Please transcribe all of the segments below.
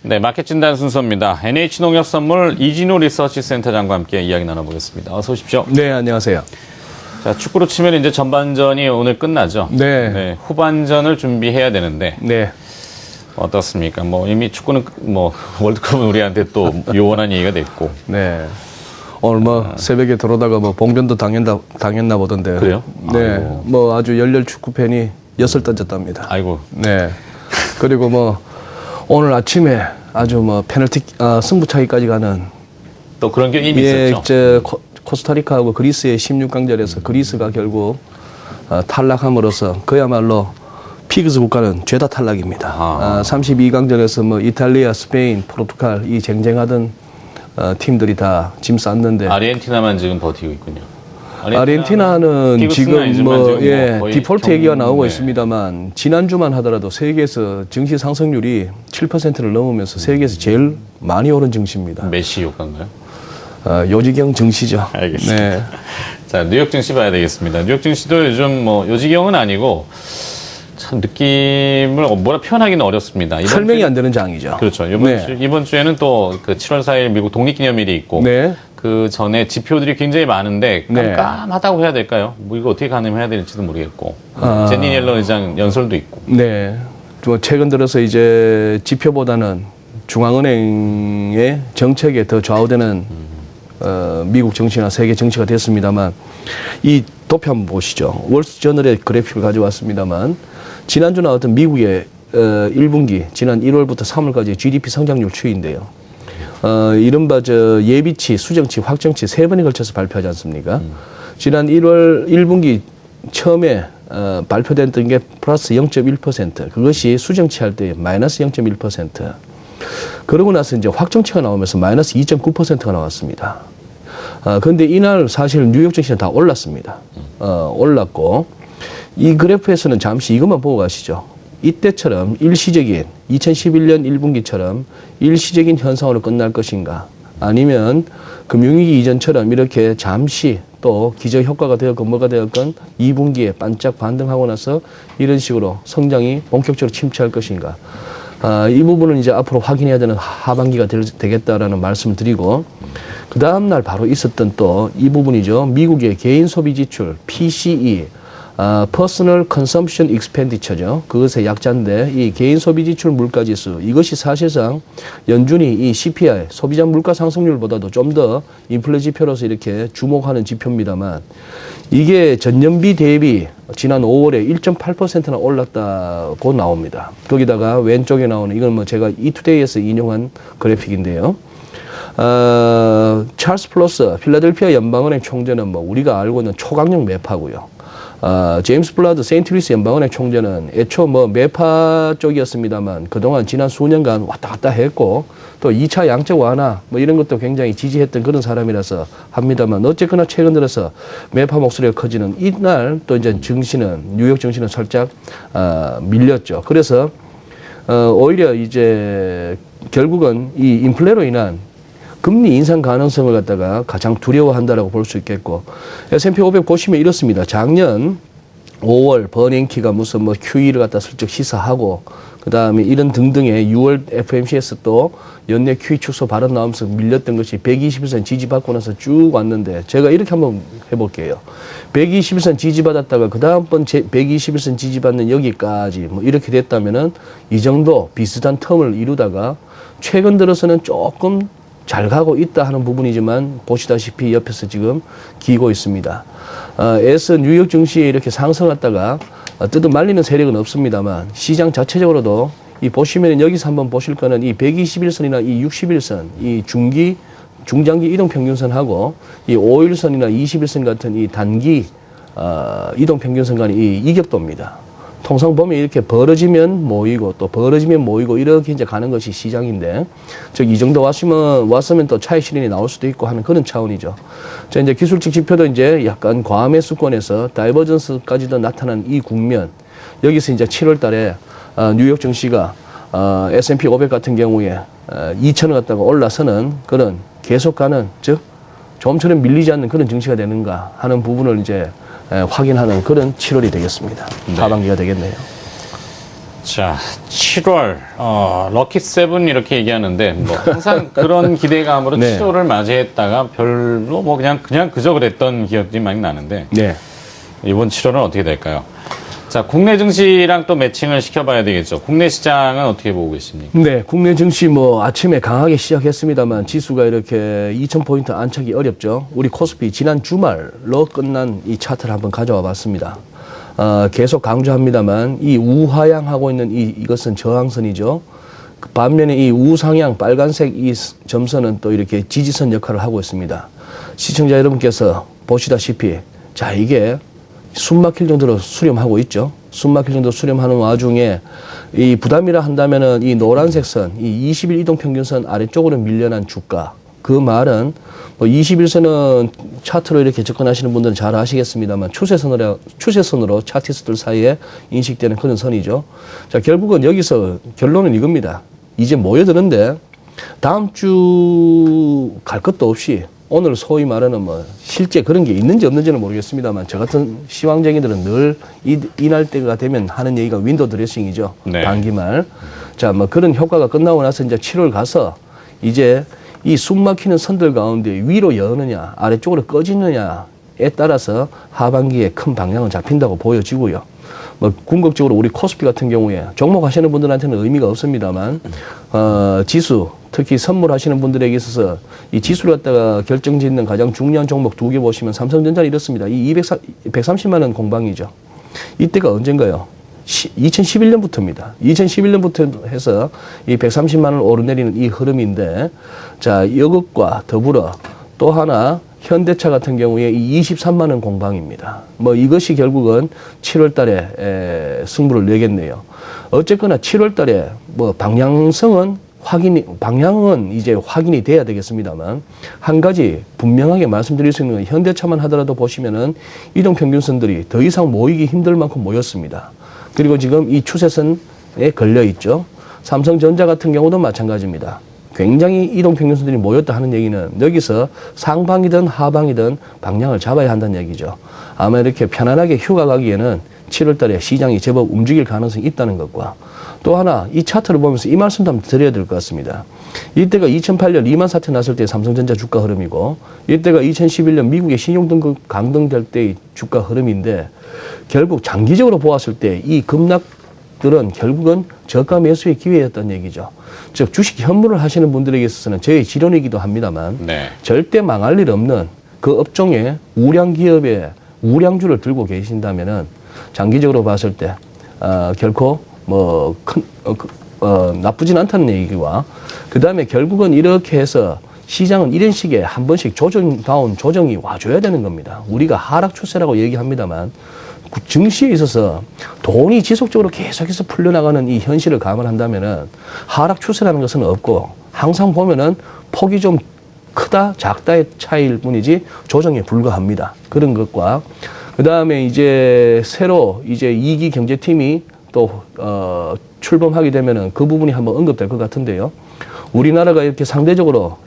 네, 마켓 진단 순서입니다. NH농협선물 이진우 리서치센터장과 함께 이야기 나눠보겠습니다. 어서 오십시오. 네, 안녕하세요. 자, 축구로 치면 이제 전반전이 오늘 끝나죠. 네. 후반전을 준비해야 되는데. 네. 어떻습니까? 뭐 이미 축구는 뭐 월드컵은 우리한테 또 요원한 얘기가 됐고. 네. 오늘 뭐 새벽에 들어오다가 뭐 봉변도 당했나 보던데. 그래요? 네. 아이고. 뭐 아주 열렬 축구 팬이 엿을 던졌답니다. 아이고. 네. 그리고 뭐 오늘 아침에 아주 뭐 페널티 승부차기까지 가는 또 그런 게 이미 있었죠. 코스타리카하고 그리스의 16강전에서 그리스가 결국 탈락함으로써 그야말로 피그스 국가는 죄다 탈락입니다. 32강전에서 뭐 이탈리아, 스페인, 포르투갈 이 쟁쟁하던 팀들이 다 짐 쌌는데 아르헨티나만 지금 버티고 있군요. 아르헨티나는 지금 뭐 디폴트 얘기가 나오고 네. 있습니다만 지난주만 하더라도 세계에서 증시 상승률이 7%를 넘으면서 세계에서 제일 많이 오른 증시입니다. 메시 효과인가요? 요지경 증시죠. 알겠습니다. 네. 자, 뉴욕 증시 봐야 되겠습니다. 뉴욕 증시도 요즘 뭐 요지경은 아니고 참 느낌을 뭐라 표현하기는 어렵습니다. 설명이 안 되는 장이죠. 그렇죠. 이번 주에는 또 그 7월 4일 미국 독립기념일이 있고 네. 그 전에 지표들이 굉장히 많은데 깜깜하다고 해야 될까요? 뭐 이거 어떻게 가늠해야 될지도 모르겠고 제니 옐런 의장 연설도 있고. 네. 뭐 최근 들어서 이제 지표보다는 중앙은행의 정책에 더 좌우되는 미국 정치나 세계 정치가 됐습니다만 이 도표 한번 보시죠. 월스트저널의 그래픽을 가져왔습니다만 지난주 나왔던 미국의 1분기 지난 1월부터 3월까지 GDP 성장률 추이인데요. 이른바 예비치, 수정치, 확정치 세 번에 걸쳐서 발표하지 않습니까? 지난 1월 1분기 처음에 발표됐던 게 플러스 0.1%, 그것이 수정치 할 때 마이너스 0.1%. 그러고 나서 이제 확정치가 나오면서 마이너스 2.9%가 나왔습니다. 그런데 이날 사실 뉴욕 증시는 다 올랐습니다. 올랐고, 이 그래프에서는 잠시 이것만 보고 가시죠. 이때처럼 일시적인 2011년 1분기처럼 일시적인 현상으로 끝날 것인가, 아니면 금융위기 이전처럼 이렇게 잠시 또 기저 효과가 되었건 뭐가 되었건 2분기에 반짝 반등하고 나서 이런 식으로 성장이 본격적으로 침체할 것인가. 이 부분은 이제 앞으로 확인해야 되는 하반기가 되겠다라는 말씀을 드리고, 그 다음날 바로 있었던 또 이 부분이죠. 미국의 개인 소비 지출, PCE, Personal Consumption Expenditure죠. 그것의 약자인데 이 개인 소비 지출 물가 지수, 이것이 사실상 연준이 이 CPI, 소비자 물가 상승률보다도 좀 더 인플레 지표로서 이렇게 주목하는 지표입니다만, 이게 전년비 대비 지난 5월에 1.8%나 올랐다고 나옵니다. 거기다가 왼쪽에 나오는 이건 뭐 제가 이투데이에서 인용한 그래픽인데요. 찰스 플러스 필라델피아 연방은행 총재는 뭐 우리가 알고 있는 초강력 매파고요. 제임스 블라드 세인트루이스 연방은행 총재는 애초 뭐 매파 쪽이었습니다만 그동안 지난 수년간 왔다 갔다 했고 또 2차 양적 완화 뭐 이런 것도 굉장히 지지했던 그런 사람이라서 합니다만, 어쨌거나 최근 들어서 매파 목소리가 커지는 이날 또 이제 증시는, 뉴욕 증시는 살짝 밀렸죠. 그래서 오히려 이제 결국은 이 인플레로 인한 금리 인상 가능성을 갖다가 가장 두려워한다라고 볼 수 있겠고, S&P 500 보시면 이렇습니다. 작년 5월 버냉키가 무슨 뭐 QE를 갖다 슬쩍 시사하고, 그 다음에 이런 등등의 6월 FMC에서 또 연내 QE 축소 발언 나오면서 밀렸던 것이 121선 지지받고 나서 쭉 왔는데, 제가 이렇게 한번 해볼게요. 121선 지지받았다가 그 다음번 121선 지지받는 여기까지 뭐 이렇게 됐다면은 이 정도 비슷한 텀을 이루다가 최근 들어서는 조금 잘 가고 있다 하는 부분이지만 보시다시피 옆에서 지금 기고 있습니다. 에서 뉴욕 증시에 이렇게 상승했다가 뜯어 말리는 세력은 없습니다만 시장 자체적으로도 이 보시면 여기서 한번 보실 거는 이 121선이나 이 61선, 이 중장기 이동평균선하고 이 5일선이나 21선 같은 이 단기 이동평균선 간의 이 이격도입니다. 통상 보면 이렇게 벌어지면 모이고 또 벌어지면 모이고 이렇게 이제 가는 것이 시장인데, 즉 이 정도 왔으면 또 차익 실현이 나올 수도 있고 하는 그런 차원이죠. 자, 이제 기술적 지표도 이제 약간 과매수권에서 다이버전스까지도 나타난 이 국면, 여기서 이제 7월 달에 뉴욕 증시가 S&P 500 같은 경우에 2,000원 갔다가 올라서는 그런 계속 가는, 즉 좀처럼 밀리지 않는 그런 증시가 되는가 하는 부분을 이제 확인하는 그런 7월이 되겠습니다. 네. 하반기가 되겠네요. 자, 7월 럭키 세븐 이렇게 얘기하는데 뭐 항상 그런 기대감으로 네. 7월을 맞이했다가 별로 뭐 그냥 그저 그랬던 기억들이 많이 나는데 네. 이번 7월은 어떻게 될까요? 자, 국내 증시랑 또 매칭을 시켜봐야 되겠죠. 국내 시장은 어떻게 보고 계십니까? 네, 국내 증시 뭐 아침에 강하게 시작했습니다만 지수가 이렇게 2,000포인트 안착이 어렵죠. 우리 코스피 지난 주말로 끝난 이 차트를 한번 가져와 봤습니다. 계속 강조합니다만 이 우하향하고 있는 이것은 저항선이죠. 반면에 이 우상향 빨간색 이 점선은 또 이렇게 지지선 역할을 하고 있습니다. 시청자 여러분께서 보시다시피 자, 이게 숨 막힐 정도로 수렴하고 있죠. 숨 막힐 정도로 수렴하는 와중에 이 부담이라 한다면은 이 노란색 선, 이 20일 이동 평균선 아래쪽으로 밀려난 주가. 그 말은 뭐 21선은 차트로 이렇게 접근하시는 분들은 잘 아시겠습니다만 추세선으로 차티스트들 사이에 인식되는 그런 선이죠. 자, 결국은 여기서 결론은 이겁니다. 이제 모여드는데 다음 주 갈 것도 없이 오늘 소위 말하는 뭐 실제 그런 게 있는지 없는지는 모르겠습니다만 저 같은 시황쟁이들은 늘 이날 때가 되면 하는 얘기가 윈도우 드레싱이죠. 네. 단기말. 자, 뭐 그런 효과가 끝나고 나서 이제 7월 가서 이제 이 숨막히는 선들 가운데 위로 여느냐 아래쪽으로 꺼지느냐에 따라서 하반기에 큰 방향은 잡힌다고 보여지고요. 뭐 궁극적으로 우리 코스피 같은 경우에 종목하시는 분들한테는 의미가 없습니다만 지수 특히 선물하시는 분들에게 있어서 이 지수를 갖다가 결정짓는 가장 중요한 종목 두 개 보시면 삼성전자는 이렇습니다. 이 130만 원 공방이죠. 이때가 언젠가요? 2011년부터입니다. 2011년부터 해서 이 130만 원을 오르내리는 이 흐름인데, 자, 이것과 더불어 또 하나 현대차 같은 경우에 이 23만 원 공방입니다. 뭐 이것이 결국은 7월 달에 승부를 내겠네요. 어쨌거나 7월 달에 뭐 방향은 이제 확인이 돼야 되겠습니다만, 한 가지 분명하게 말씀드릴 수 있는 건 현대차만 하더라도 보시면은 이동평균선들이 더 이상 모이기 힘들 만큼 모였습니다. 그리고 지금 이 추세선에 걸려 있죠. 삼성전자 같은 경우도 마찬가지입니다. 굉장히 이동평균선들이 모였다 하는 얘기는 여기서 상방이든 하방이든 방향을 잡아야 한다는 얘기죠. 아마 이렇게 편안하게 휴가 가기에는 7월 달에 시장이 제법 움직일 가능성이 있다는 것과 또 하나 이 차트를 보면서 이 말씀도 한번 드려야 될 것 같습니다. 이때가 2008년 리만 사태 났을 때 삼성전자 주가 흐름이고 이때가 2011년 미국의 신용등급 강등될 때의 주가 흐름인데 결국 장기적으로 보았을 때 이 급락들은 결국은 저가 매수의 기회였다는 얘기죠. 즉 주식 현물을 하시는 분들에게 있어서는 저의 지론이기도 합니다만 네. 절대 망할 일 없는 그 업종의 우량 기업의 우량주를 들고 계신다면은 장기적으로 봤을 때 결코 뭐 나쁘진 않다는 얘기와 그 다음에 결국은 이렇게 해서 시장은 이런 식의 한 번씩 조정다운 조정이 와줘야 되는 겁니다. 우리가 하락 추세라고 얘기합니다만 증시에 있어서 돈이 지속적으로 계속해서 풀려나가는 이 현실을 감안한다면은 하락 추세라는 것은 없고 항상 보면은 폭이 좀 크다 작다의 차이일 뿐이지 조정에 불과합니다. 그런 것과 그 다음에 이제 새로 이제 2기 경제팀이 또 출범하게 되면은 그 부분이 한번 언급될 것 같은데요. 우리나라가 이렇게 상대적으로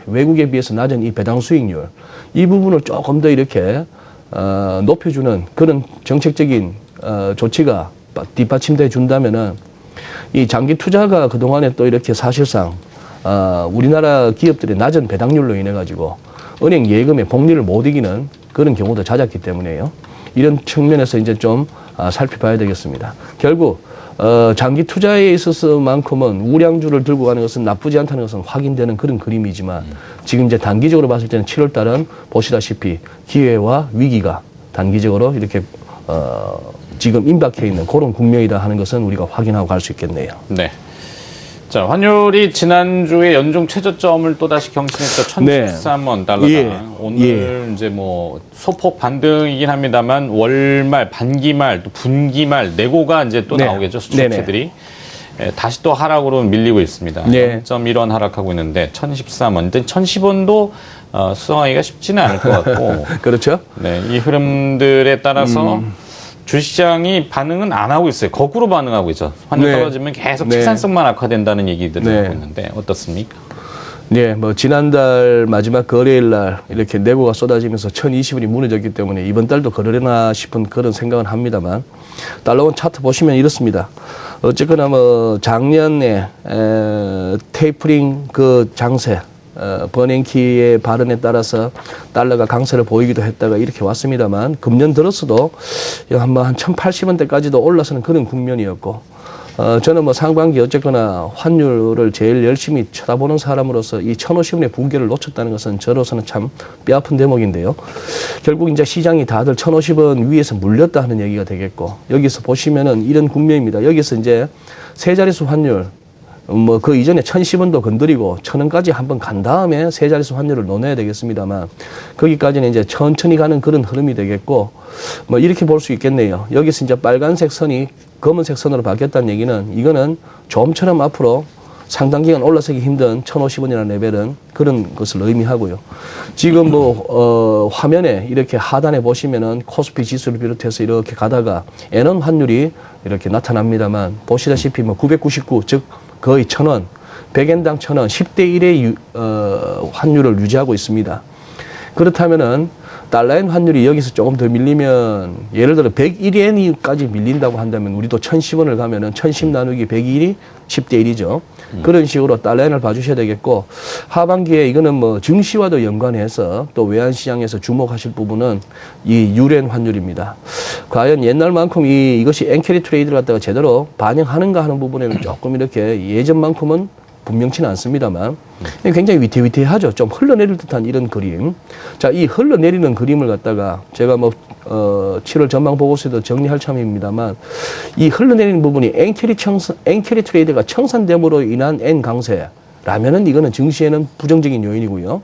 외국에 비해서 낮은 이 배당 수익률 이 부분을 조금 더 이렇게 높여주는 그런 정책적인 조치가 뒷받침돼 준다면은 이 장기 투자가 그동안에 또 이렇게 사실상 우리나라 기업들의 낮은 배당률로 인해 가지고 은행 예금의 복리를 못 이기는 그런 경우도 잦았기 때문에요. 이런 측면에서 이제 좀 살펴봐야 되겠습니다. 결국 장기 투자에 있어서만큼은 우량주를 들고 가는 것은 나쁘지 않다는 것은 확인되는 그런 그림이지만 지금 이제 단기적으로 봤을 때는 7월 달은 보시다시피 기회와 위기가 단기적으로 이렇게 지금 임박해 있는 그런 국면이다 하는 것은 우리가 확인하고 갈 수 있겠네요. 네. 자, 환율이 지난주에 연중 최저점을 또다시 경신했죠. 1,013원 달러당. 예. 오늘 이제 뭐 소폭 반등이긴 합니다만 월말, 반기말, 또 분기말 내고가 이제 또 네. 나오겠죠. 수축세들이. 다시 또 하락으로 밀리고 있습니다. 네. 0.1원 하락하고 있는데 1,013원. 1,010원도 수성하기가 쉽지는 않을 것 같고. 그렇죠? 네, 이 흐름들에 따라서 주시장이 반응은 안 하고 있어요. 거꾸로 반응하고 있죠. 환율 네. 떨어지면 계속 네. 채산성만 악화된다는 얘기들을 네. 하고 있는데 어떻습니까? 네, 뭐 지난달 마지막 거래일 날 이렇게 내고가 쏟아지면서 1,020원이 무너졌기 때문에 이번 달도 그러려나 싶은 그런 생각은 합니다만 달러원 차트 보시면 이렇습니다. 어쨌거나 뭐 작년에 테이퍼링 그 장세 버냉키의 발언에 따라서 달러가 강세를 보이기도 했다가 이렇게 왔습니다만 금년 들어서도 한 1,080원대까지도 올라서는 그런 국면이었고 저는 뭐 상반기 어쨌거나 환율을 제일 열심히 쳐다보는 사람으로서 이 1,050원의 붕괴를 놓쳤다는 것은 저로서는 참 뼈아픈 대목인데요. 결국 이제 시장이 다들 1,050원 위에서 물렸다 하는 얘기가 되겠고 여기서 보시면은 이런 국면입니다. 여기서 이제 세 자릿수 환율 뭐 그 이전에 1,010원도 건드리고 1,000원까지 한번 간 다음에 세 자릿수 환율을 논해야 되겠습니다만 거기까지는 이제 천천히 가는 그런 흐름이 되겠고 뭐 이렇게 볼 수 있겠네요. 여기서 이제 빨간색 선이 검은색 선으로 바뀌었다는 얘기는 이거는 좀처럼 앞으로 상당 기간 올라서기 힘든 1,050원이라는 레벨은 그런 것을 의미하고요. 지금 뭐 화면에 이렇게 하단에 보시면은 코스피 지수를 비롯해서 이렇게 가다가 N원 환율이 이렇게 나타납니다만 보시다시피 뭐 999, 즉 거의 1,000원, 100엔당 1,000원, 10대 1의 환율을 유지하고 있습니다. 그렇다면은 달러엔 환율이 여기서 조금 더 밀리면 예를 들어 101엔까지 밀린다고 한다면 우리도 1,010원을 가면은 1,010 나누기 101이 10대 1이죠. 그런 식으로 달러엔을 봐주셔야 되겠고 하반기에 이거는 뭐 증시와도 연관해서 또 외환시장에서 주목하실 부분은 이 유엔 환율입니다. 과연 옛날만큼 이것이 엔캐리 트레이드를 갖다가 제대로 반영하는가 하는 부분에는 조금 이렇게 예전만큼은 분명치는 않습니다만 굉장히 위태위태하죠. 좀 흘러내릴 듯한 이런 그림. 자, 이 흘러내리는 그림을 갖다가 제가 뭐 7월 전망 보고서에도 정리할 참입니다만 이 흘러내리는 부분이 엔캐리 트레이드가 청산됨으로 인한 N 강세라면은 이거는 증시에는 부정적인 요인이고요.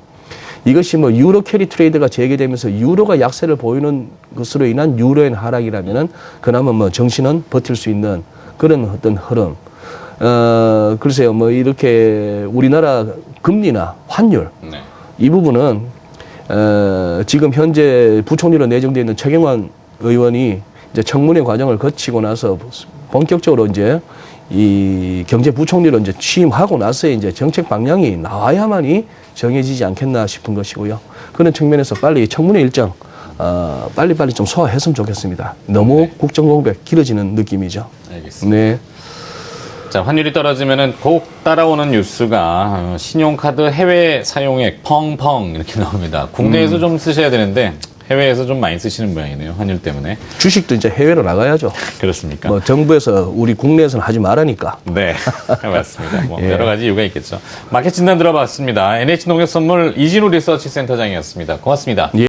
이것이 뭐 유로 캐리 트레이드가 재개되면서 유로가 약세를 보이는 것으로 인한 유로엔 하락이라면은 그나마 뭐 정신은 버틸 수 있는 그런 어떤 흐름. 글쎄요, 뭐, 이렇게 우리나라 금리나 환율, 네. 이 부분은, 지금 현재 부총리로 내정되어 있는 최경환 의원이 이제 청문회 과정을 거치고 나서 본격적으로 이제 이 경제부총리로 이제 취임하고 나서 이제 정책 방향이 나와야만이 정해지지 않겠나 싶은 것이고요. 그런 측면에서 빨리 청문회 일정, 빨리빨리 좀 소화했으면 좋겠습니다. 너무 네. 국정공백 길어지는 느낌이죠. 알겠습니다. 네. 자, 환율이 떨어지면은 곧 따라오는 뉴스가 신용카드 해외 사용액 펑펑 이렇게 나옵니다. 국내에서 좀 쓰셔야 되는데 해외에서 좀 많이 쓰시는 모양이네요. 환율 때문에. 주식도 이제 해외로 나가야죠. 그렇습니까? 뭐 정부에서 우리 국내에서는 하지 말라니까. 네, 맞습니다. 뭐 예. 여러 가지 이유가 있겠죠. 마켓 진단 들어봤습니다. NH농협선물 이진우 리서치 센터장이었습니다. 고맙습니다. 예.